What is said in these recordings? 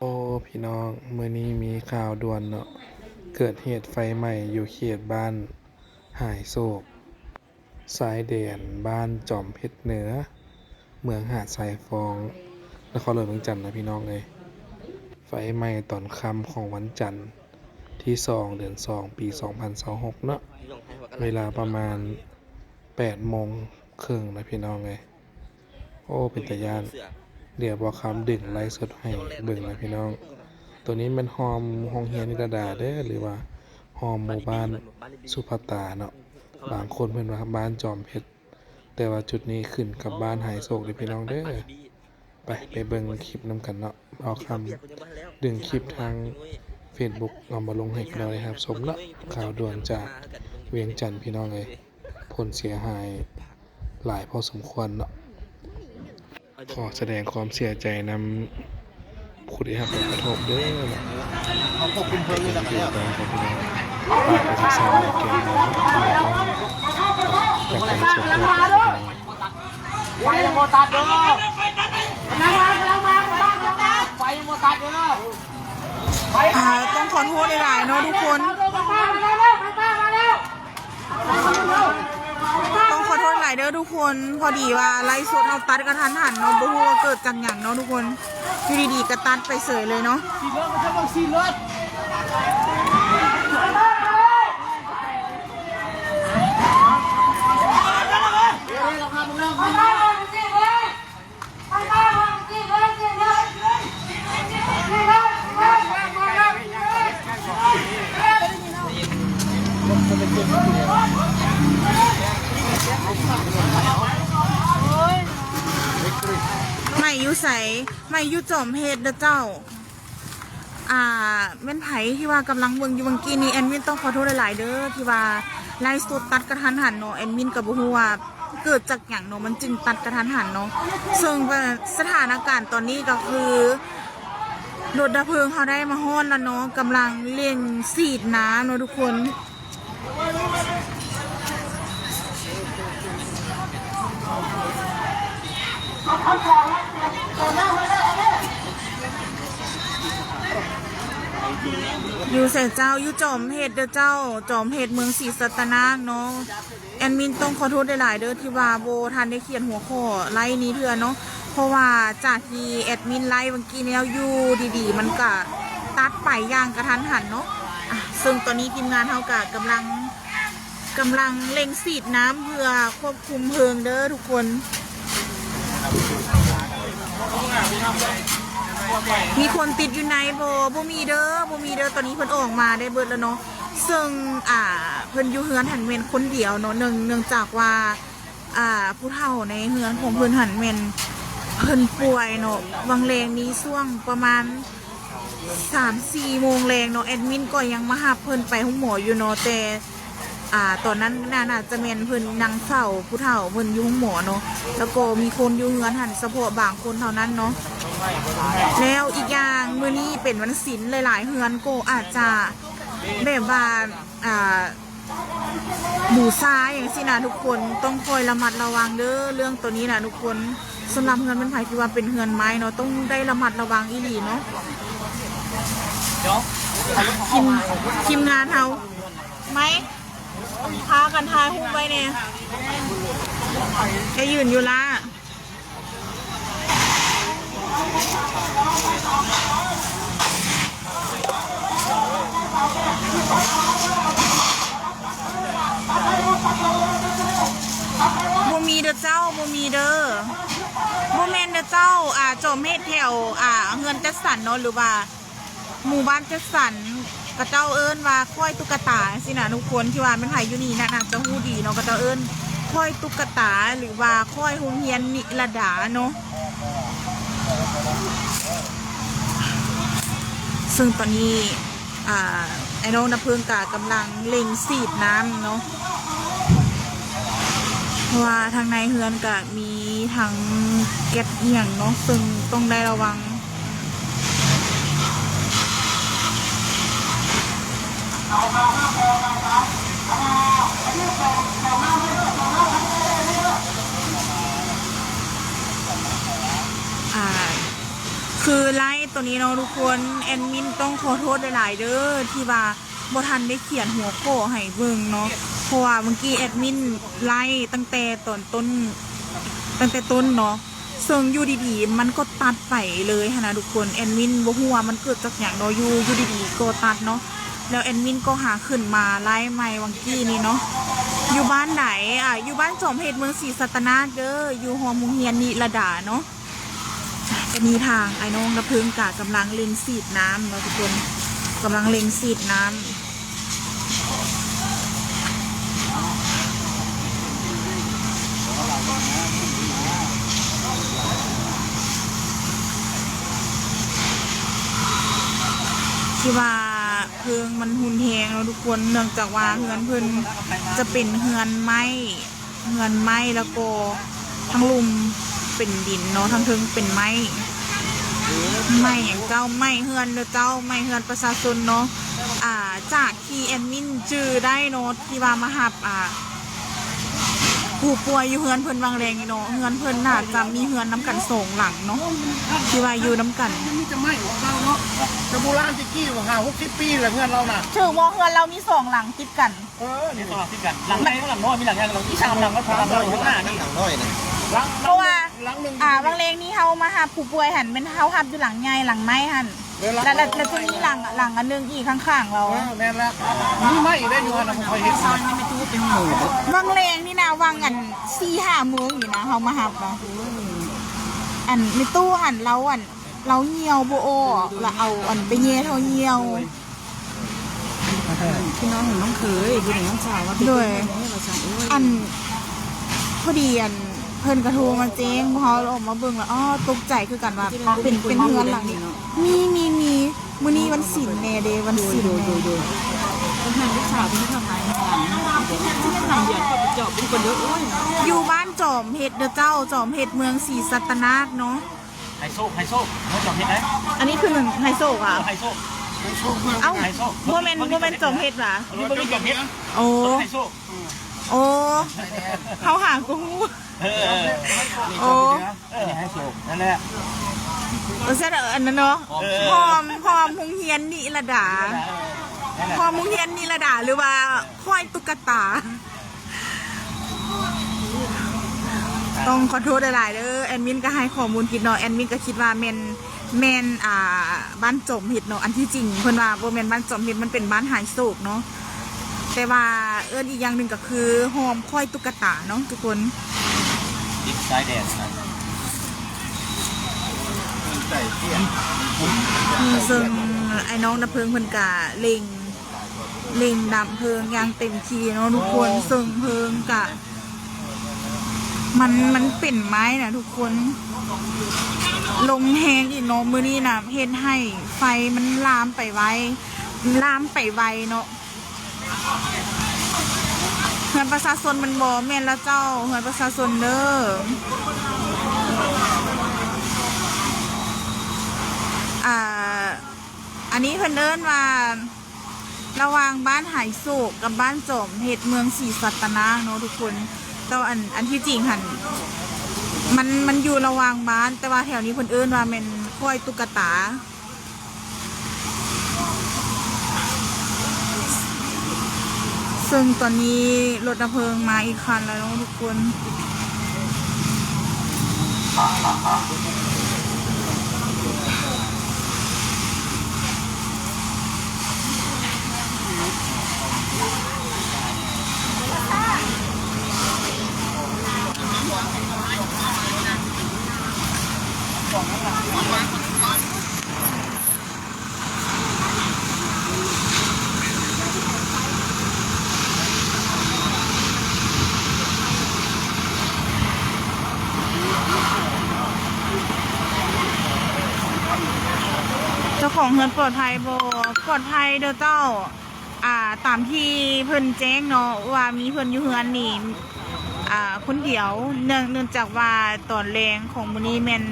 โอ้พี่น้องมื้อนี้มีข่าวด่วนเนาะเกิดเหตุไฟไหม้อยู่เขตบ้านหายโศกชายแดนบ้านจอมเพชรเหนือเมืองหาดทรายฟองนครหลวงเวียงจันทน์นะพี่น้องเอ้ยไฟไหม้ตอนค่ำของวันจันทร์ที่2เดือน2ปี2026เนาะเวลาประมาณ8:30นนะพี่น้องเอ้ยโอ้เป็นตาย้านเดี๋ยวบ่คำดึงไลฟ์สดให้เบิ่งนะพี่น้องตัวนี้มันฮอมโรงเรียนกระดาษเด้อหรือว่าฮอมหมู่บ้านสุภัตตาเนาะบางคนเพิ่นว่าบ้านจอมเพชรแต่ว่าจุดนี้ขึ้นกับบ้านหายโศกเด้อพี่น้องเด้อไปเบิ่งคลิปนำกันเนาะเอาคำดึงคลิปทาง Facebook เอามาลงให้พี่น้องได้รับชมเนาะข่าวด่วนจากเวียงจันทน์พี่น้องเอ้ยผลเสียหายหลายพอสมควรเนาะขอแสดงความเสียใจนำผู้ที่รับผลกระทบเด้อเนาะเขาควบคุมเพลิงอยู่แล้ว อยู่ต่อครับพี่น้องฝากไปศึกษาในเกมนะครับจากการสดพี่น้อง ไฟโมตัดเด้อไฟโมตัดเด้อต้องขอโทษหลายๆเนาะทุกคนต้องขอโทษหลายเด้อทุกคนพอดีว่าไลฟ์สดเอาตัดกระทันหันเนาะบ่ฮู้ว่าเกิดกันหยังเนาะทุกคนอยู่ดีๆก็ตัดไปเสยเลยเนาะสีรถมันจะต้องสีรถไม่อยู่ใสไม่อยู่จอมเฮ็ดเด้อเจ้าแม่นไผที่ว่ากำลังเบิ่งอยู่เมื่อกี้นี้แอดมินต้องขอโทษหลายๆเด้อที่ว่าไลฟ์สดตัดกระทันหันเนาะแอดมินก็บ่ฮู้ว่าเกิดจากหยังเนาะมันจึงตัดกระทันหันเนาะซึ่งสถานการณ์ตอนนี้ก็คือรถดับเพลิงเขาได้มาฮ้อนแล้วเนาะกำลังเร่งฉีดน้ำเนาะทุกคนอยู่เสเจ้าอยู่จอมเฮ็ดเด้อเจ้าจอมเฮ็ดเมืองศรีสัตนางเนาะแอดมินต้องขอโทษหลายๆเด้อที่ว่าโบทันได้เขียนหัวข้อไลน์นี้เถื่อเนาะเพราะว่าจากที่แอดมินไลน์เมื่อกี้เนี่ยอยู่ดีๆมันก็ตัดไปอย่างกระทันหันเนาะซึ่งตอนนี้ทีมงานเฮาก็กำลังเร่งฉีดน้ำเพื่อควบคุมเพลิงเด้อทุกคนมีคนติดอยู่ในบ่มีเด้อตอนนี้เพิ่นออกมาได้เบิดแล้วเนาะซึ่งเพิ่นอยู่เฮือนหันเมนคนเดียวเนาะเนื่องจากว่าผู้เฒ่าในเฮือนของเพิ่นหันเมนเพิ่นป่วยเนาะวังแรงนี้ช่วงประมาณ 3-4 โมงแรงเนาะแอดมินก็ยังมาหาเพิ่นไปห้องหมออยู่เนาะแต่ตอนนั้นน่าจะแม่นเพิ่นนั่งเฝ้าผู้เฒ่าเพิ่นอยู่ห้องหมอเนาะแล้วก็มีคนอยู่เฮือนหันเฉพาะบางคนเท่านั้นเนาะแล้วอีกอย่างมื้อนี้เป็นวันศีลหลายๆเฮือนก็อาจจะแบบว่าบูชาอย่างสินะทุกคนต้องคอยระมัดระวังเด้อเรื่องตัวนี้นะทุกคนสำหรับเฮือนเป็นไผที่ว่าเป็นเฮือนไม้เนาะต้องได้ระมัดระวังอีหลีเนาะทีมงานเฮาไหมพากันทายหุ้มไว้เนี่ยจะยืนอยู่ละบ่มีเด้อเจ้าบ่มีเด้อบ่แม่นเด้อเจ้าจอมเฮ็ดแถวเฮือนจัดสรรเนาะหรือว่าหมู่บ้านจัดสรรกระเจ้าเอิ้นว่าค่อยตุ๊กตาสินะทุกคนที่ว่าเป็นไผอยู่นี่น่าจะฮู้ดีเนาะกระเจ้าเอิ้นค่อยตุ๊กตาหรือว่าค่อยโรงเรียนนิรดาเนาะซึ่งตอนนี้ไอ้น้องดับเพลิงกำลังเล็งฉีดน้ำเนาะเพราะว่าทางในเฮือนก็มีทั้งแก๊สเอี่ยงเนาะซึ่งต้องได้ระวังคือไล่ ตัวนี้เนาะทุกคนแอดมินต้องขอโทษหลายๆเด้อที่ว่าบ่ทันได้เขียนหัวข้อให้เบิ่งเนาะเพราะว่าเมื่อกี้แอดมินไล่ตั้งแต่ตอนต้นเนาะซึ่งอยู่ดีๆมันก็ตัดไปเลยค่ะนะทุกคนแอดมินบ่ฮู้ว่ามันเกิดจากหยังเนาะอยู่ดีๆก็ตัดเนาะแล้วแอดมินก็หาขึ้นมาไล่ใหม่วังกี้นี่เนาะอยู่บ้านไหนอยู่บ้านจอมเพชรเมืองศรีสัตนาเด้ออยู่หอมุงเฮียนนิรดาเนาะจะมีทางไอ้น้องกระพึ่งกะกำลังเล็งสีดน้ำเนาะทุกคนกำลังเล็งสีดน้ำที่ว่าเพิงมันหุนแหงเนาะทุกคนเนื่องจากว่าเฮือนเพิ่นจะเป็นเฮือนไม้แล้วก็ทั้งลุมเป็นดินเนาะทั้งเทิงเป็นไม้อย่างเจ้าไม้เฮือนเด้อเจ้าไม้เฮือนประชาชนเนาะจากที่แอดมินจื้อได้เนาะที่ว่ามาหับผู้ป่วยอยู่เฮือนเพิ่นวางแรงเนาะเฮือนเพิ่นน่าจะมีเฮือนน้ำกันสองหลังเนาะที่ว่าอยู่น้ำกัน นี่จะไหม้ของเราเนาะจะโบราณจิกี้ว่า50-60 ปีแล้วเงินเราน่ะ ถือว่าเฮือนเรามีสองหลังติดกัน นี่สลับที่กันหลังไหนก็หลังน้อยมีหลังยังหลังที่3หลังก็หลังน้อยข้างหน้านี่หลังน้อยนะหลัง เพราะว่า หลังนึง บางเลงนี่เฮามาหาผู้ป่วยหันเป็นเฮาหับอยู่หลังใหญ่หลังไม้หันแล้วจะมีหลังอันนึงอีกข้างๆเรา แม่นแล้วนี่ไหม้ได้อยู่นะผมเคยเห็นนี่ไม่ตู้เป็นหมู่ บางเลงนี่นะวางอัน4-5 มื้ออยู่นะเฮามาหับนะอันในตู้หันเราเหี่ยวบ่ออกแล้วเอาอันไปเย่เท่าเหี่ยว พี่น้องของน้องเคยพี่น้องสาวว่า ด้วย เราสั่งโอ้ย อันพอดีอันเพิ่นกระโทรมาแจ้งพอเราออกมาเบิ่งแล้วตกใจคือกันว่าเป็นเฮือนหลังนี้มีมื้อนี้วันศิลป์แน่เด้วันศิลป์แน่ เป็นทางลูกสาวที่ทำงานหลังที่ไม่ทำเดือนก็ไปเจาะเป็นคนเยอะโอ้ย อยู่บ้านจอมเห็ดเด้อเจ้าจอมเห็ดเมืองศรีสัตนาคเนาะ ไฮโซเขาจอมเห็ดไหม อันนี้คือไฮโซกอ่ะ ไฮโซ เอ้าโมเมนต์จอมเห็ดว่ะ นี่มันเป็นจอมเห็ด โอ้ ไฮโซ โอ้เขาหากู โอ้ ไฮโซนั่นแหละ เสร็จอันนั้นเนาะพอมหุงเฮียนนิรดาพอมหุงเฮียนนิรดาหรือว่าค่อยตุ๊กตา ต้องขอโทษหลายๆเด้อแอดมินก็ให้ข้อมูลผิดเนาะแอดมินก็คิดว่าแมนบ้านจอมเห็ดเนาะอันที่จริงเพิ่นว่าบ่แม่นบ้านจอมเห็ดมันเป็นบ้านหายโศกเนาะแต่ว่าอีกอย่างหนึ่งก็คือหอมค่อยตุ๊กตาเนาะทุกคน ดิบสายแดดนะใส่เตี้ย ซึ่งไอ้น้องดับเพลิงเพิ่นกะเล็งดับเพลิงอย่างเต็มที่เนาะทุกคนซึ่งเพลิงกะมันเป็นไม้นะทุกคนลมแหงอีกเนาะมื้อนี้นะเฮ็ดให้ไฟมันลามไปไวเนาะเฮือนประชาชนมันบ่แม่นละเจ้าเฮือนประชาชนเด้ออันนี้เพิ่นเอิ้นว่าระหว่างบ้านหายโศกกับบ้านจอมเห็ดเมืองศรีสัตนาคเนาะทุกคนแต่ว่าอันที่จริงหันมันอยู่ระหว่างบ้านแต่ว่าแถวนี้เพิ่นเอิ้นว่าแม่นค่อยตุ๊กตาซึ่งตอนนี้รถดับเพลิงมาอีกคันแล้วเนาะทุกคนเจ้าของเฮือนปลอดภัยบ่ปลอดภัยเด้อเจ้าตามที่เพิ่นแจ้งเนาะว่ามีเพิ่นอยู่เฮือนนี่คนเดียวเนื่องจากว่าตอนแรงของมื้อนี้แม่น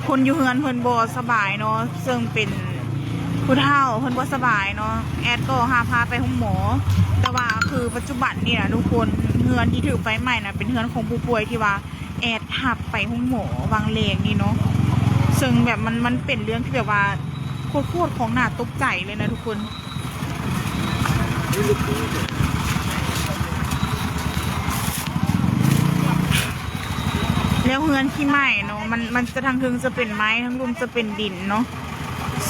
คนอยู่เฮือนเพิ่นบ่สบายเนาะซึ่งเป็นผู้เฒ่าเพิ่นบ่สบายเนาะแอดก็พาไปห้องหมอแต่ว่าคือปัจจุบันนี่นะทุกคนเฮือนที่ถูกไฟไหม้น่ะเป็นเฮือนของผู้ป่วยที่ว่าแอดหับไปห้องหมอวางเลงนี่เนาะ ซึ่งแบบมันเป็นเรื่องที่แบบว่าโคตรของหน้าตกใจเลยนะทุกคนแล้วเฮือนที่ใหม่เนาะมันจะทางเทิงจะเป็นไม้ทางลุมจะเป็นดินเนาะ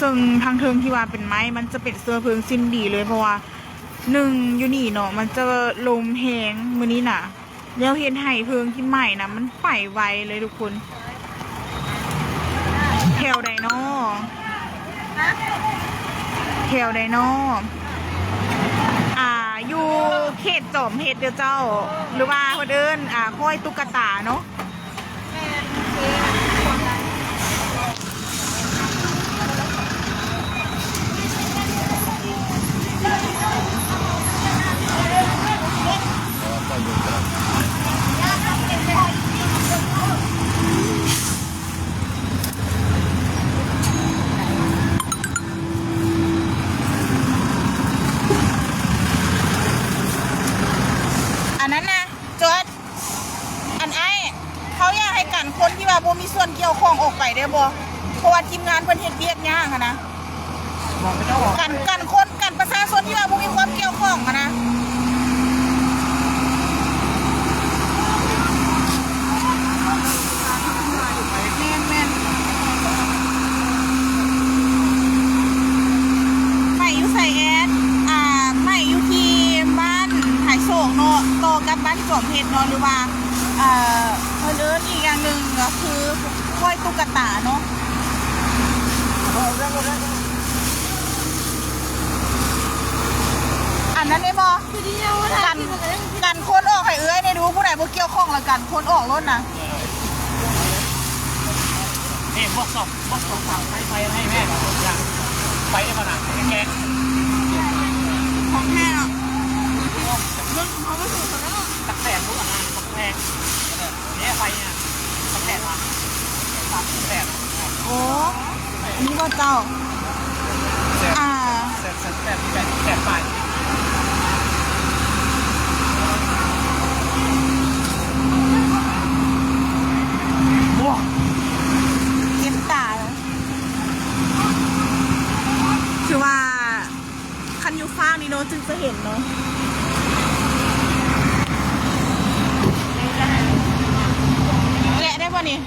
ซึ่งทางเทิงที่ว่าเป็นไม้มันจะเป็นเสื้อเพลิงสิ้นดีเลยเพราะว่าหนึ่งอยู่นี่เนาะมันจะลมแหงมื้อนี้น่ะแล้วเห็นไห่เพลิงที่ใหม่นะมันไปไวเลยทุกคนแถวไดโนแถวไดโนอยู่เขตจอมเฮ็ดเด้อเจ้าหรือว่าเพิ่นเอิ้นค่อยตุ๊กตาเนาะอันนั้นนะจดอันไอ้เขาอยากให้กันคนที่ว่าบ่มีส่วนเกี่ยวข้องออกไปได้บ่เพราะว่าทีมงานเพิ่นเฮ็ดเวียกยากอะนะกันคนกันประชาชนที่ว่าบ่มีความเกี่ยวข้องอะนะแม่นไม่อยู่ใส่แอดไม่อยู่ที่บ้านหายโศกเนาะต่อกับบ้านจอมเพชรเนาะหรือว่าเพิ่นเอิ้นอีกอย่างหนึ่งก็คือค่อยตุ๊กตาเนาะอันนั้นได้บ่กันคนออกให้เอ้ยในดูผู้ใดบ่เกี่ยวข้องแล้วกันคนออกรถนะ บอกสองสามไฟให้แม่อย่างไฟได้ขนาดแก๊ส ของแท้เนาะ ตักแตกรู้อ่ะนะตักแตกเนี่ยไฟเนี่ยตักแตกมาตักแตก โอ้นี่บ่เจ้าแตกไปว้าเก็บตาคือว่าคันอยู่ฟ้านี่เนาะจึงจะเห็นเนาะแกะได้ป่ะนี่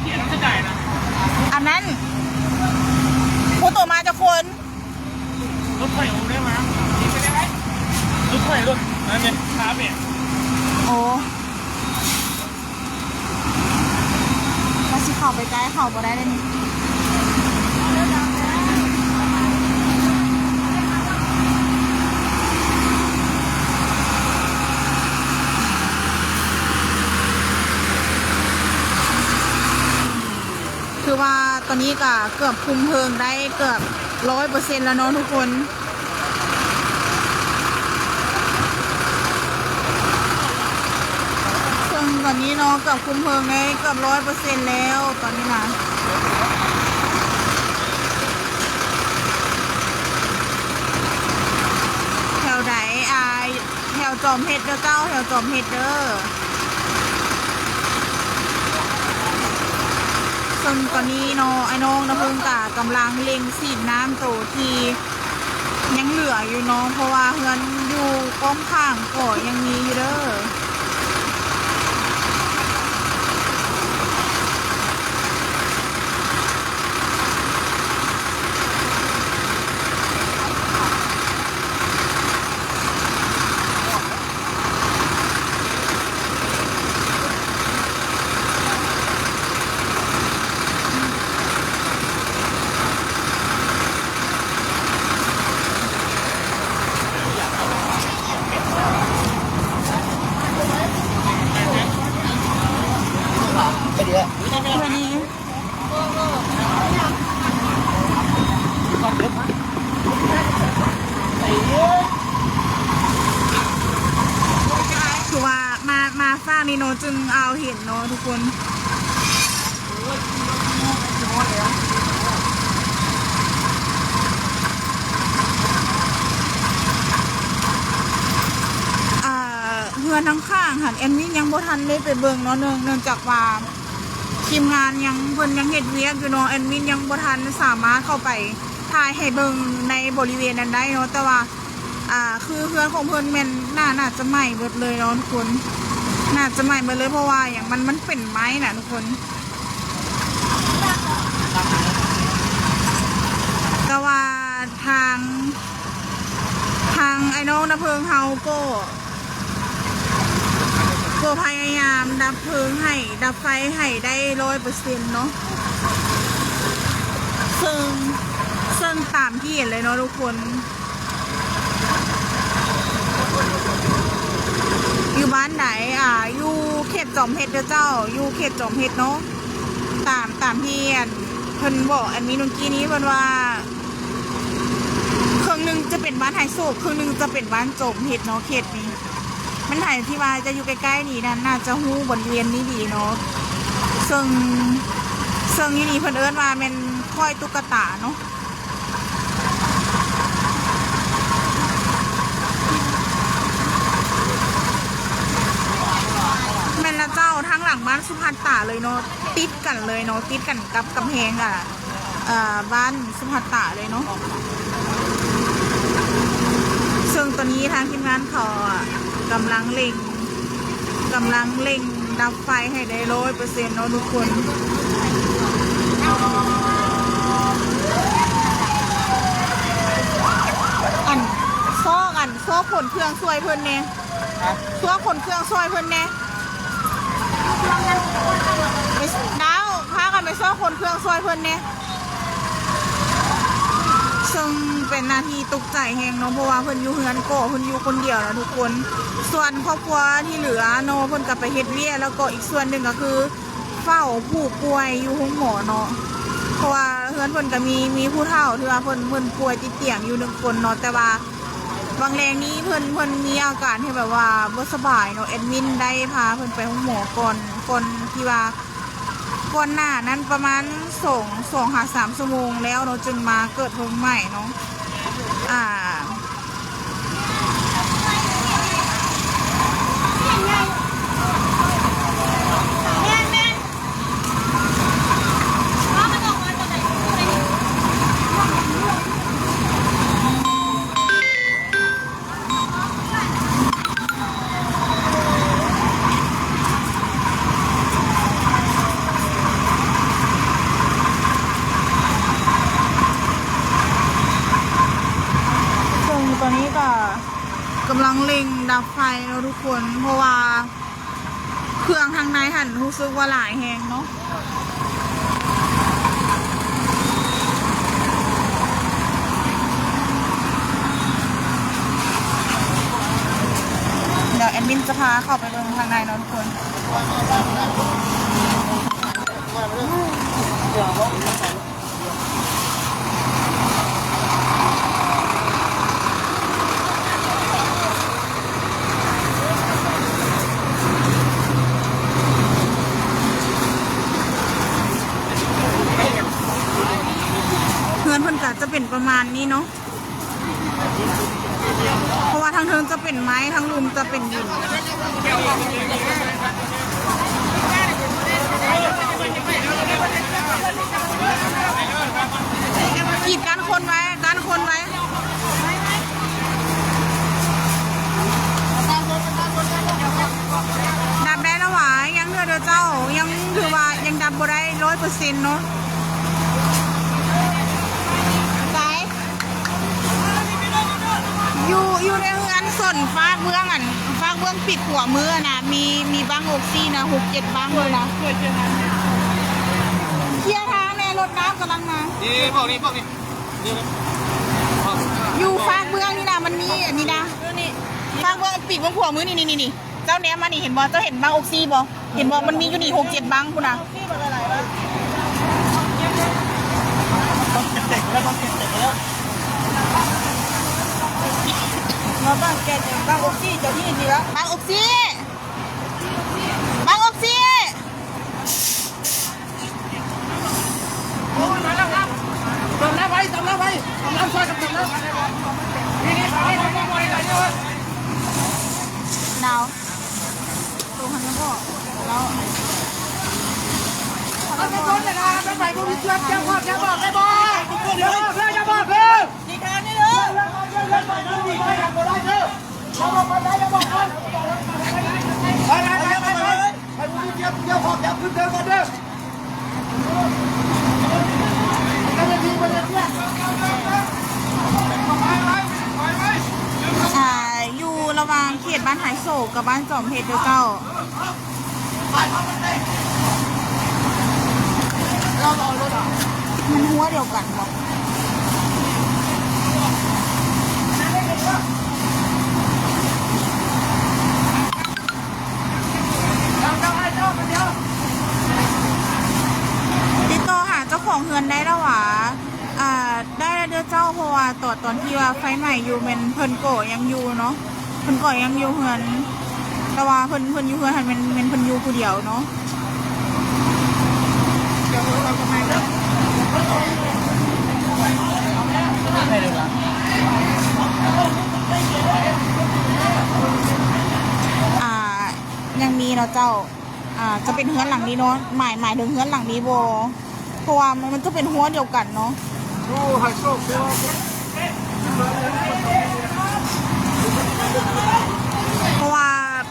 เดี๋ยวต้องจะจ่ายนะ อันนั้นผู้ตัวมาจะคน รถไฟผมได้ไหมรถไฟรถนั่นไงขาเปียก โอ้มาสิเข้าไปใกล้เข้าบ่ได้เลยนี่คือว่าตอนนี้ก็เกือบคุมเพลิงได้เกือบ100%แล้วเนาะทุกคนซึ่งตอนนี้เนาะเกือบคุมเพลิงได้เกือบ100%แล้วตอนนี้นะแถวไหนแถวจอมเพชรเด้อเจ้าแถวจอมเพชรเด้อซึ่งตอนนี้เนาะไอ้น้องนะเพิ่งกำลังเล็งสีดน้ำโตที่ยังเหลืออยู่เนาะเพราะว่าเฮือนอยู่ก้อมข้างก็ยังมีอยู่เด้อวันนี้คือว่ามาฟ้านี่เนาะจึงเอาเห็นเนาะทุกคนเฮือนทั้งข้างหันแอนนี่ยังบ่ทันได้ไปเบิ่งเนาะเนื่องจากว่าท ทีมงานยังเพิ่นยังเฮ็ดเวียกอยู่เนาะแอดมินยังบ่ทันสามารถเข้าไปถ่ายให้เบิ่งในบริเวณนั้นได้เนาะแต่ว่าคือเพื่อนของเพิ่นแม่นน่าจะใหม่เบิดเลยเนาะทุกคนน่าจะใหม่เบิดเลยเพราะว่าอย่างมันเป็นไม้น่ะทุกคนแต่ว่าทางไอ้น้องดับเพลิงเฮาก็พยายามดับเพลิงให้ดับไฟให้ได้100%เนาะซึ่งตามที่เห็นเลยเนาะทุกคนอยู่บ้านไหนอยู่เขตจอมเพชรเจ้าอยู่เขตจอมเพชรเนาะตามที่เพิ่นบอกอันนี้นุ่นกี้นี้เพิ่นว่าครึ่งหนึ่งจะเป็นบ้านไฮโซครึ่งหนึ่งจะเป็นบ้านจอมเพชรเนาะเขตนี้มันถ่ายที่ว่าจะอยู่ใกล้ๆนี่นะน่าจะฮู้บริเวณนี้ดีเนาะซึ่งที่นี่เพิ่นเอิ้นว่าเป็นค่อยตุ๊กตาเนาะแม่นละเจ้าทั้งหลังบ้านสุภันตาเลยเนาะติดกันเลยเนาะติดกันกับกำแพงบ้านสุภันตาเลยเนาะซึ่งตอนนี้ทางทีมงานเขากำลังเล็งดับไฟให้ได้100%เนาะทุกคนซ้อขนเครื่องช่วยเพิ่นแน่ซ้อขนเครื่องช่วยเพิ่นแน่ไปดาวพากันไปซ้อขนเครื่องช่วยเพิ่นแน่ซึ่งเป็นนาทีตกใจแฮงเนาะเพราะว่าเพิ่นอยู่เฮือนก่อเพิ่นอยู่คนเดียวนะทุกคนส่วนครอบครัวที่เหลือเนาะเพิ่นก็ไปเฮ็ดเวียแล้วก็อีกส่วนหนึ่งก็คือเฝ้าผู้ป่วยอยู่ห้องหมอเนาะเพราะว่าเฮือนเพิ่นก็มีผู้เฒ่าที่ว่าเพิ่นป่วยติดเตียงอยู่1คนเนาะแต่ว่าบางแรงนี้เพิ่นมีอาการที่แบบว่าบ่สบายเนาะแอดมินได้พาเพิ่นไปห้องหมอก่อนที่ว่าก่อนหน้านั้นประมาณ2-3 ชั่วโมงแล้วเนาะจึงมาเกิดเพลิงใหม่เนาะตอนนี้ก็กำลังเล็งดับไฟแล้วทุกคนเพราะว่าเครื่องทางในหันรู้สึกว่าหลายแหงเนาะเดี๋ยวแอดมินจะพาเข้าไปเบิ่งทางในเนาะทุกคนเพื่อนเพิ่นก็จะเป็นประมาณนี้เนาะเพราะว่าทางเทิงจะเป็นไม้ทางลุมจะเป็นดินกีดกันคนไว้ดับได้แล้วหวายังเด้อเจ้ายังถือว่ายังดับบ่ได้100%เนาะอยู่ในเฮือนส่วนฟากเบื้องปิดหัวมือนะมีบ้าง6-4นะ6-7บ้างเลยนะเคลียร์ทางในรถน้ำกำลังมานี่พวกนี้อยู่ฟากเบื้องนี่นะมันมีอันนี้นะฟากเบื้องปิดบนหัวมือนี่เจ้าเนี้ยมานี่เห็นบอเจ้าเห็นบ้าง6-4บอเห็นบอมันมีอยู่นี่6-7บ้างคุณนะต้องเจ็บแล้วมาบ้านแกจะบ้านอกซี่เจ้าที่นี่ละบ้าง6-4โอ้ยมาแล้วครับตำน้ำไฟช่วยกับตำน้ำนี่หนาวตัวมันแล้วก็แล้ว อยู่ระหว่างเขตบ้านหายโศกกับบ้านจอมเพชรเด้อเจ้ามันหัวเดียวกันบอกติดต่อหาเจ้าของเฮือนได้แล้วหวะได้แล้วเด้อเจ้าเพราะว่าตอนที่ว่าไฟใหม่อยู่เป็นเพิ่นก่อยังอยู่เนาะเพิ่นก่อยังอยู่เฮือนแต่ว่าเพิ่นอยู่เฮือนหันเป็นเพิ่นอยู่ผู้เดียวเนาะเดี๋ยวเราจะมายังมีเนาะเจ้าจะเป็นเฮือนหลังนี้เนาะหมายถึงเฮือนหลังนี้โบเพราะว่ามันจะเป็นหัวเดียวกันเนาะเพราะว่า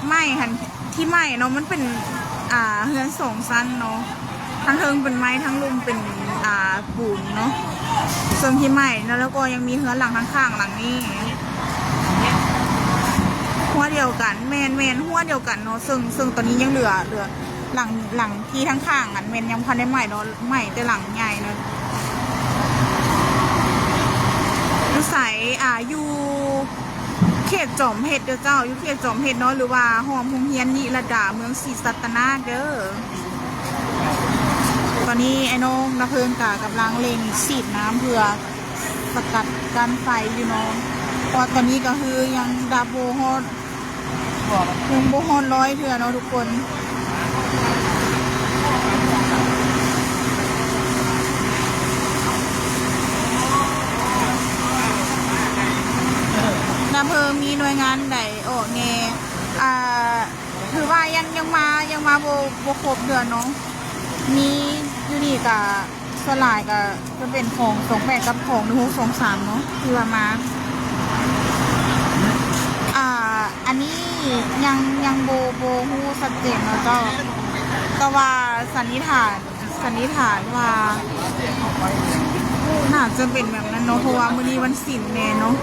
ไม้หันที่ไม้เนาะมันเป็นเฮือนสองชั้นเนาะทั้งเทิงเป็นไม้ทั้งลุมเป็นปูนเนาะส่วนที่ไม้แล้วก็ยังมีเฮือนหลังข้างๆหลังนี้หัวเดียวกันแมนหัวเดียวกันเนาะซึ่งตอนนี้ยังเหลือหลังที่ทั้งข้างอันแมนยังพันได้ใหม่เนาะใหม่แต่หลังใหญ่เนาะดูใสอยู่เขตจอมเพชรเด้อเจ้าอยู่เขตจอมเพชรเนาะหรือว่าหอมหงเฮียนนิรดาเมืองศรีสัตนาเด้อตอนนี้ไอ้น้องระเพิงกำลังเล็งฉีดน้ำเพื่อสกัดการไฟอยู่เนาะเพราะตอนนี้ก็คือยังดับโบฮอดยังโบฮอดร้อยเถื่อเนาะทุกคนอำเภอมีหน่วยงานใดออกแงถือว่ายังมาโบครบเดือนเนาะมีอยู่นี่กับสลายกับจะเป็นของ28กับของ1623เนาะที่ว่ามาอันนี้ยังโบฮู้ชัดเจนเนาะเจ้าแต่ว่าสันนิษฐานว่าน่าจะเป็นแบบนั้นเนาะเพราะว่ามื้อนี้วันศิลป์แน่เนาะ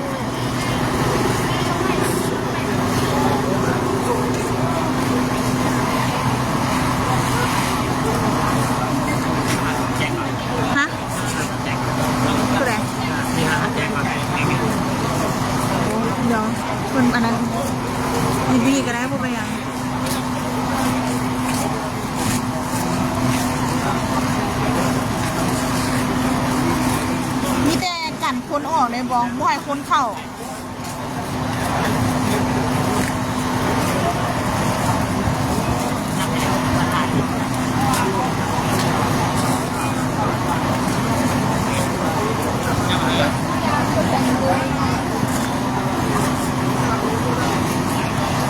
ฮะคืออะไรเดี๋ยวคนอันนั้นมีวิธีก็ได้พวกไปยังมีแต่กันคนออกในบ้องบ่ให้คนเข้า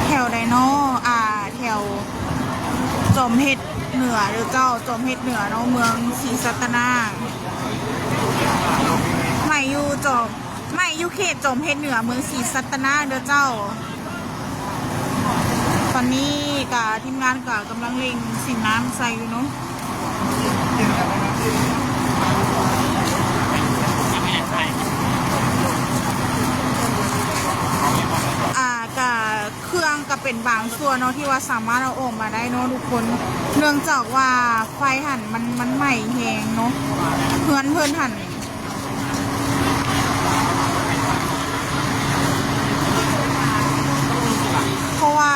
แถวไดโน่แถวจอมเพชรเหนือหรือเจ้าจอมเพชรเหนือเนาะเมืองศรีสัตนาไม่อยู่เขตจอมเพชรเหนือเมืองศรีสัตนาเด้อเจ้าตอนนี้กับทีมงานกับกำลังเล็งสินน้ำใส่อยู่เนาะกับเครื่องก็เป็นบางส่วนเนาะที่ว่าสามารถเอาออกมาได้เนาะทุกคนเนื่องจากว่าไฟหันมันใหม่แหงเนาะเพื่อนหันเพราะว่า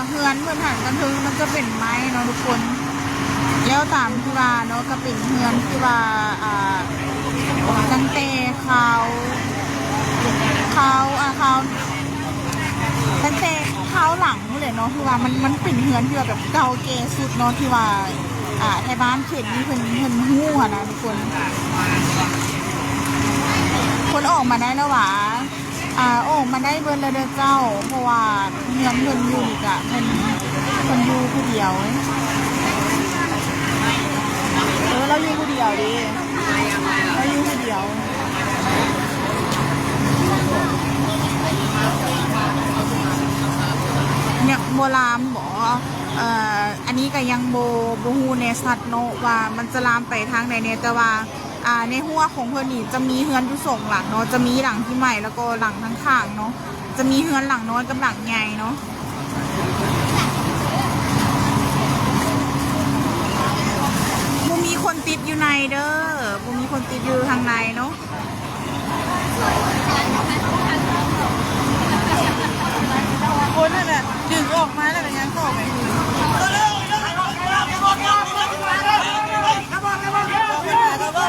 เพื่อนหันกันถึงมันจะเป็นไม้เนาะทุกคนแล้วตามที่ว่าเนาะก็เป็นเพื่อนที่ว่าตั้งแต่เขาตั้งแต่เขาหลังเลยเนาะที่ว่ามันเป็นเฮือนที่แบบเก่าเก๋สุดเนาะที่ว่าไทยบ้านเขตนี้เพิ่นหู้อะนะทุกคนออกมาได้แล้วหวะออกมาได้เบิร์นเลยเด้อเจ้าเพราะว่าเฮือนเพิ่นอยู่อีกอะเพิ่นอยู่ผู้เดียว เราอยู่คนเดียวดิเราอยู่คนเดียวเนี่ยโบราณบอกอันนี้ก็ยังโบฮูในสัตว์เนาะว่ามันจะลามไปทางไหนเนี่ยแต่ว่าในหัวของเพื่อนนี่จะมีเฮือนอยู่สองหลังเนาะจะมีหลังที่ใหม่แล้วก็หลังทั้งข้างเนาะจะมีเฮือนหลังน้อยกับหลังใหญ่เนาะบ่มีคนติดอยู่ในเด้อบ่มีคนติดอยู่ทางในเนาะคนนั่นแหละดึงออกมาแล้วเป็นยังก็ออกไปเ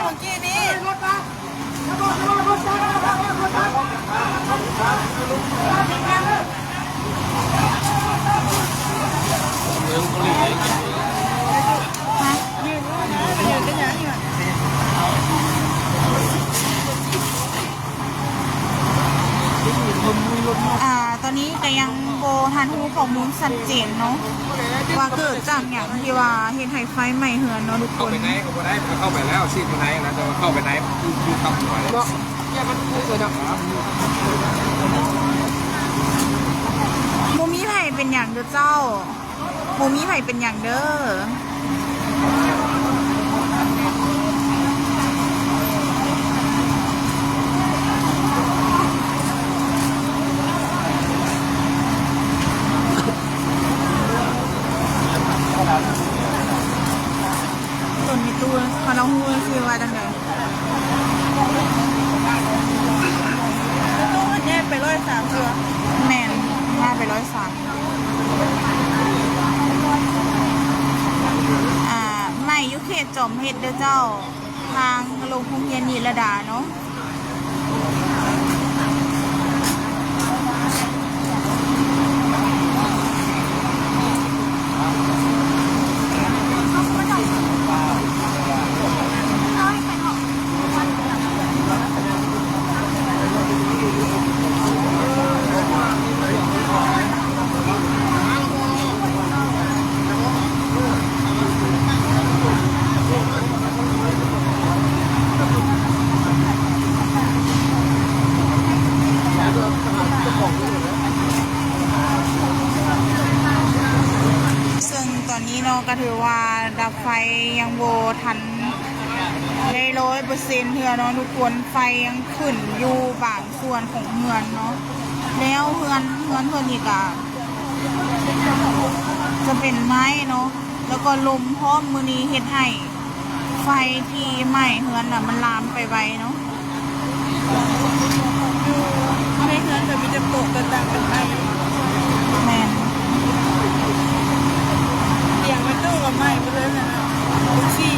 มื่อกี้นี้ตอนนี้ก็ยังโบทันหูข้อมูลชัดเจนเนาะว่าเกิดจากอย่างที่ว่าเห็นไฮไฟใหม่เหือนเนาะทุกค เข้าน ไปไหนก็บ่ได้เข้าไปแล้วซีดไปไหนนะจะเข้าไปไหนคือคำหน่อยเนี่ยมันพูดเลยนะ โมมีไผ่เป็นอย่างเด้อเจ้าโมมีไผ่เป็นอย่างเด้อส่วนมีตัวพอน้องหูคือว่าดังเดิมตู้แยกไป103เถื่อแมนแยกไป103ไม่ยุเขตจอมเฮ็ดเด้อเจ้าทางลงพงเฮียนนิรดาเนาะซึ่งตอนนี้เนาะก็ถือว่าดับไฟยังโบทันได้100%เถื่อเนาะทุกคนไฟยังขึ้นอยู่บางส่วนของเฮือนเนาะแล้วเฮือนเพื่อนนี่ก็จะเป็นไม้เนาะแล้วก็ลมพร้อมมือนี้เฮ็ดให้ไฟที่ไหม้เฮือนน่ะมันลามไปไวเนาะไม่เฮือนแต่มีจะตกต่างกันไปแมนเสียงมันตู้กับไหม้ไปเลยนะทุกที่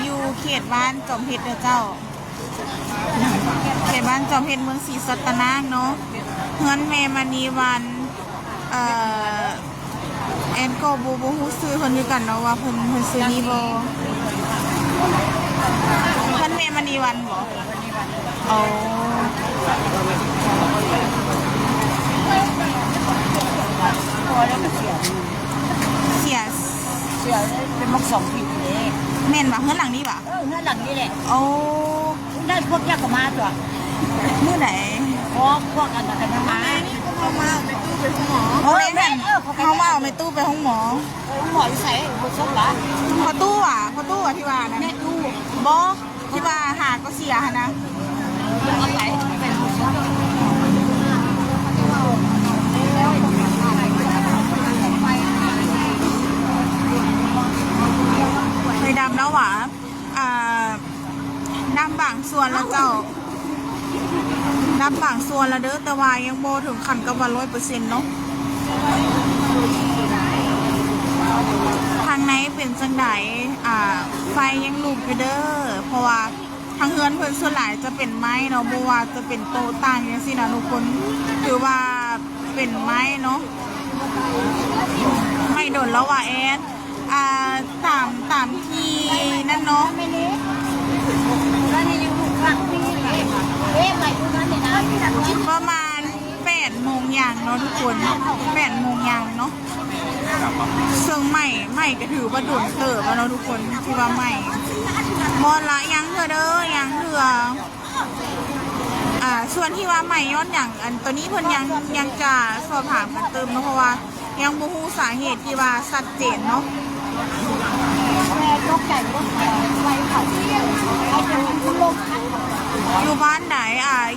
อยู่เขตบ้านจอมเพชรเด้อเจ้าเขตบ้านจอมเพชรเมืองศรีสัตนางเนาะเฮือนแม่มณีวันแอนก็บูฮู้ซื้อเพิ่นอยู่กันเนาะว่าเพิ่นซื้อนี่บ่เพิ่นแม่มณีวันบ่อ๋อพอแล้วก็เสียเป็นมัก2 ปีนี่แม่นบ่เฮือนหลังนี้บ่เงื่อนหลังนี่แหละ โอ้ ได้พวกยากกว่ามาตัว มื้อไหนพวกอันนั้นกันมาเขามาเอาไปตู้ไปห้องหมอเขามาเอาไปตู้ไปห้องหมอหมอที่ใส่บุษบละ พอตู้อ่ะที่ว่านะ แม่ตู้ บอที่ว่าหาก็เสียนะ เอาไปเป็นบุษบ ดำแล้วหวะดำบางส่วนแล้วเจ้าดำบางส่วนแล้วเด้อแต่ว่ายังโบถึงขันกับว่า100%เนาะทางไหนเป็นจังไดไฟยังลุกอยู่เด้อเพราะว่าทางเฮือนเพิ่นส่วนหลายจะเป็นไม้เนาะบ่ว่าจะเป็นโต๊ะต่างจังซี่นะทุกคนถือว่าเป็นไม้เนาะไม่โดนแล้วว่าแอดตามที่นั่นเนาะประมาณ8 โมงอย่างเนาะทุกคน8 โมงอย่างเนาะซึ่งใหม่ก็ถือว่าโดนเติบแล้วเนาะทุกคนที่ว่าใหม่บอลละยังเถอะเด้อยังเถื่อส่วนที่ว่าใหม่ย้อนอย่างอันตัวนี้เพิ่นยังจะสอบถามกันเติมเนาะเพราะว่ายังบ่ฮู้สาเหตุที่ว่าชัดเจนเนาะอยู่บ้านไหน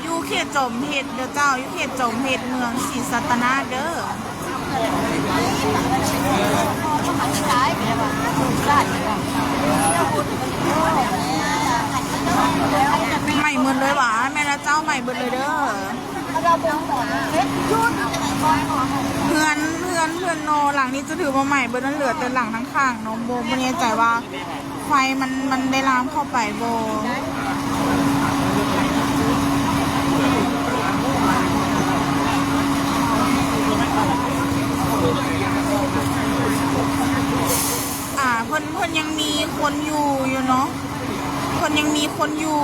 อยู่เขตจอมเห็ดเด้อเจ้าอยู่เขตจอมเห็ดเมืองศรีสัตนาเด้อใหม่หมดเลยหวะแม่ละเจ้าใหม่หมดเลยเด้อเพื่อนโนหลังนี้จะถือว่าใหม่เบอร์นั้นเหลือแต่หลังทั้งข้างน้องโบไม่แน่ใจว่าไฟมันได้ลามเข้าไปโบเพิ่นยังมีคนอยู่เนาะเพิ่นยังมีคนอยู่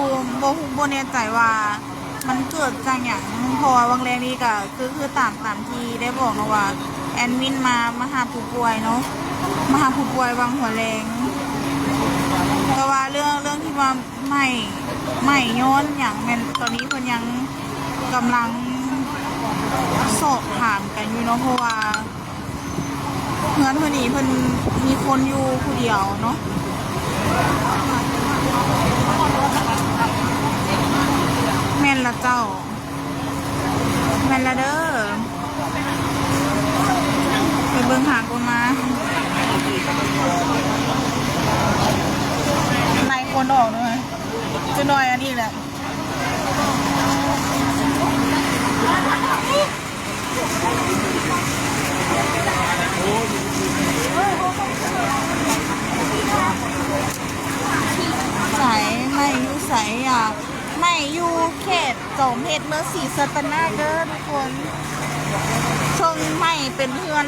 โบแน่ใจว่ามันเกิดจากอย่างพอวังแรงนี้ก็คือตามที่ได้บอกนะว่าแอดมินมาหาผู้ป่วยเนาะมาหาผู้ป่วยวังหัวแรงแต่ว่าเรื่องที่ว่าไม่ย้อนอย่างแม่นตอนนี้เพิ่นยังกำลังสอบถามกันอยู่เนาะเพราะว่าเพื่อนคนนี้เพิ่นมีคนอยู่ผู้เดียวเนาะแม่นละเจ้าแม่นละเด้อไปเบิ่งหาคนมาไล่คนออกด้วยจะหน่อยอันนี้แหละใส่ไม่อยู่ใส่ไม่อยู่เขตจอมเห็ดเมื่อศรีสัตนาเด้อทุกคนเชิงไม่เป็นเพื่อน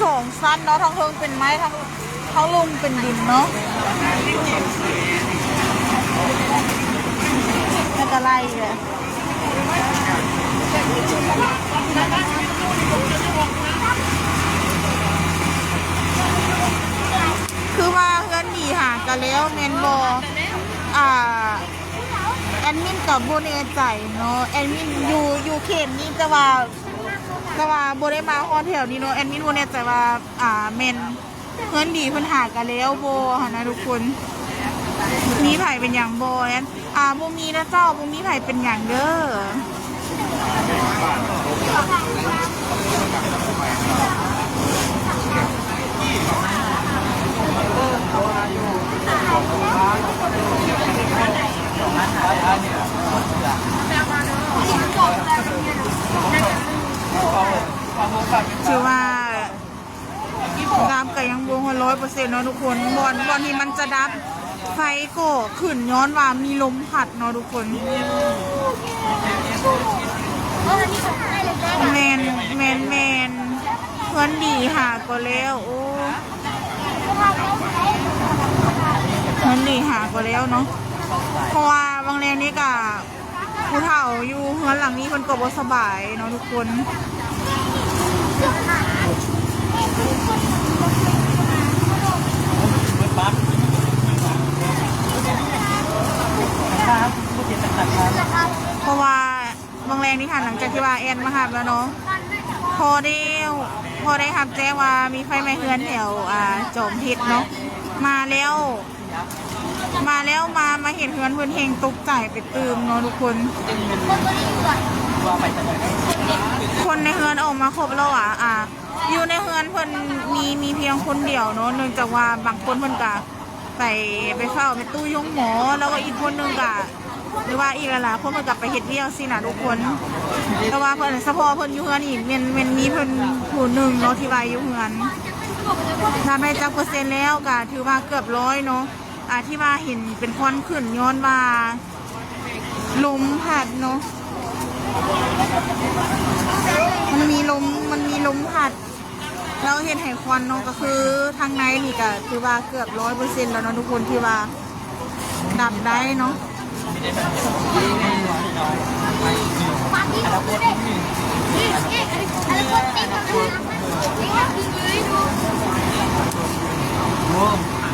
สองสั้นเนาะทั้งเทิงเป็นไม้ทั้งลุมเป็นดินเนาะแล้วก็ไล่เลยคือว่าเพื่อนดีหากันแล้วแมนบอแอดมินกับโบเนใจเนาะแอดมินอยู่เขตนี้แต่ว่าโบได้มาฮอแถวนี้เนาะแอดมินโบเนใจว่าแมนเพื่อนดีเพื่อนหากันแล้วโบค่ะนะทุกคนมีไผ่เป็นอย่างโบแอนโบมีนะเจ้าโบมีไผ่เป็นอย่างเด้อถือว่าดับกับยังบวง100%เนาะทุกคนบอลที่มันจะดับไฟก็ขึ้นย้อนว่ามีลมพัดเนาะทุกคนแมนเพื่อนดีหาก็แล้วโอ้เพื่อนดีหาก็แล้วเนาะเพราะว่าบางแรงนี้กับผู้เฒ่าอยู่เฮือนหลังนี้คนก็บ่สบายเนาะทุกคนเพราะว่าบางแรงนี้ค่ะหลังจากที่ว่าแอนมาหับแล้วเนาะพอได้หับแจ้งว่ามีไฟไหม้เฮือนแถวจอมพิษเนาะมาเห็นเฮือนเพื่อนเฮงตกใจไปตื่มเนาะทุกคนในเฮือนออกมาครบแล้วอยู่ในเฮือนเพื่อนมีเพียงคนเดียวเนาะเนื่องจากว่าบางคนเพื่อนกะ ไปเฝ้าไปตู้ยงหมอแล้วก็อีกคนนึงก็หรือว่าอีกหลายๆคนเพิ่นก็ไปเฮ็ดเวียกสินะทุกคนแต่ว่าเพิ่นเฉพาะเพิ่นอยู่เฮือนอีกแม่นมีเพิ่นผู้หนึงเนาะที่ว่าอยู่เฮือนถ้าได้จักเปอร์เซ็นต์แล้วก็ถือว่าเกือบ100เนาะที่ว่าเห็นเป็นควันขึ้นย้อนว่าลมพัดเนาะมันมีลมพัดแล้วเห็นไหควันเนาะก็คือทางในนี่ก็คือว่าเกือบ100%แล้วเนาะทุกคนที่ว่าดับได้เนาะ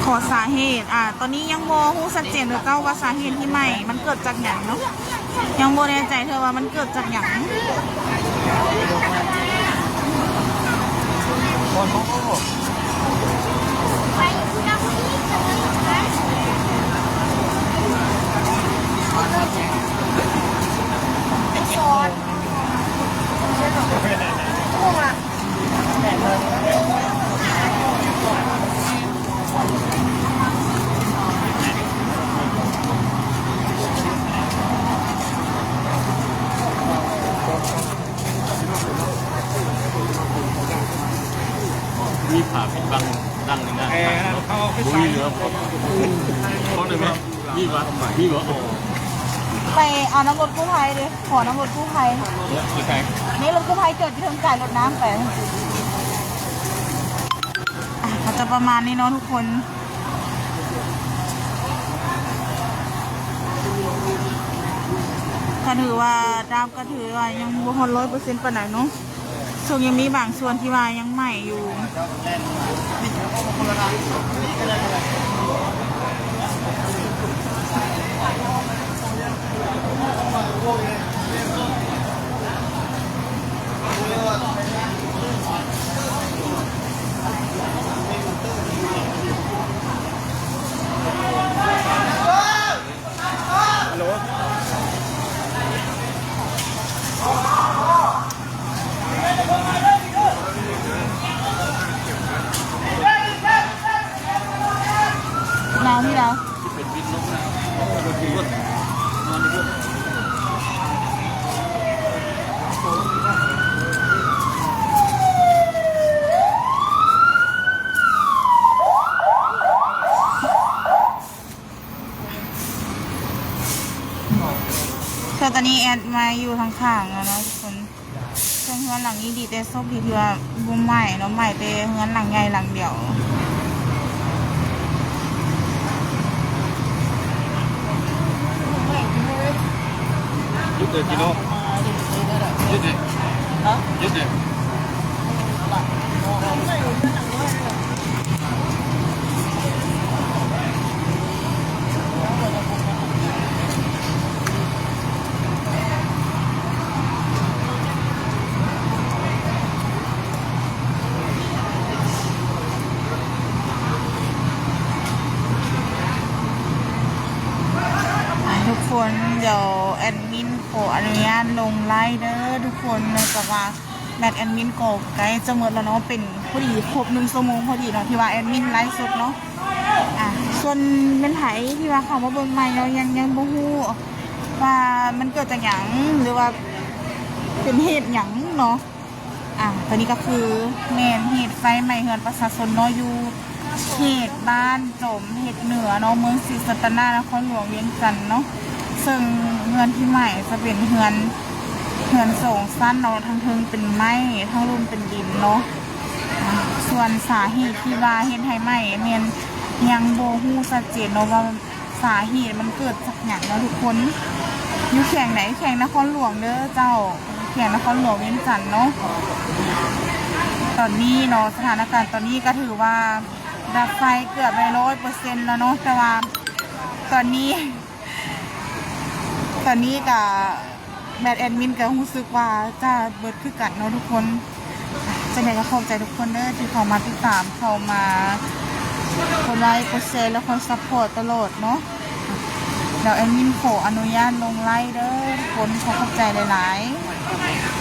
ขอสาเหตุตอนนี้ยังโมฮู้ชัดเจนเลยเจ้าว่าสาเหตุที่ใหม่มันเกิดจากหยังเนาะยังโมแน่ใจเธอว่ามันเกิดจากหยังมีผ่าปิดบังดังหนึ่งนะเขาบุยเหลือเขาเลยไหมมีวะมีวะ ไปเอาน้ำรถกู้ภัยเลยขอน้ำรถกู้ภัย คือใคร นี่รถกู้ภัยเกิดที่ทางจ่ายรถน้ำไปก็จะประมาณนี้เนาะทุกคนก็ถือว่าดาวก็ถือว่ายังบ่ฮอด100%ปานใดเนาะส่วนยังมีบางส่วนที่ว่ายังใหม่อยู่แล้วพี่แล้ว ที่เป็นวินนกนะรถที่รถนอนในรถ ตอนนี้แอดมาอยู่ทางข้างแล้วเนาะทุกคนเฮือนหลังนี้ดีแต่ซบดีที่ว่าบุ้มใหม่เนาะใหม่แต่เฮือนหลังใหญ่หลังเดียวยึดเลยกิโลยึดเลยยึดเลย ทุกคนเดี๋ยวแอดมินขออนุญาตลงไลน์เด้อทุกคนเนื่องจากว่าแบตแอดมินก็ใกล้จะหมดแล้วเนาะเป็นพอดีครบ1 ชั่วโมงพอดีเนาะที่ว่าแอดมินไลฟ์สดเนาะส่วนเป็นไผที่ว่าเขามาเบิ่งใหม่เรายังบ่ฮู้ว่ามันเกิดจากหยังหรือว่าเป็นเหตุหยังเนาะตอนนี้ก็คือแม่นเหตุไฟไหม้เฮือนประชาชนเนาะอยู่เขตบ้านจมเขตเหนือเนาะเมืองศรีสัตนานครหลวงเวียงจันทน์เนาะซึ่งเฮือนที่ใหม่จะเป็นเฮือน2 สั้นเนาะทั้งเทิงเป็นไม้ทั้งรุมเป็นดินเนาะส่วนสาเหตุที่ว่าเฮ็ดให้ไหม้แม่นยังบ่ฮู้ชัดเจนเนาะว่าสาเหตุมันเกิดจากหยังเนาะทุกคนอยู่แขวงไหนแขวงนครหลวงเด้อเจ้าแขวงนครหลวงเวียงจันทน์เนาะตอนนี้เนาะสถานการณ์ตอนนี้ก็ถือว่าดับไฟเกือบไป100%แล้วเนาะแต่ว่าตอนนี้กับแบทแอดมินก็รู้สึกว่าจะเบิดคือกันเนาะทุกคนจะไหนก็ขอบใจทุกคนเด้อที่เข้ามาติดตามเข้ามากดไลค์กดแชร์แล้วคอยซัพพอร์ตตลอดเนาะเดี๋ยวแอดมินขออนุญาตลงไลค์เด้อทุกคนขอบใจหลายๆ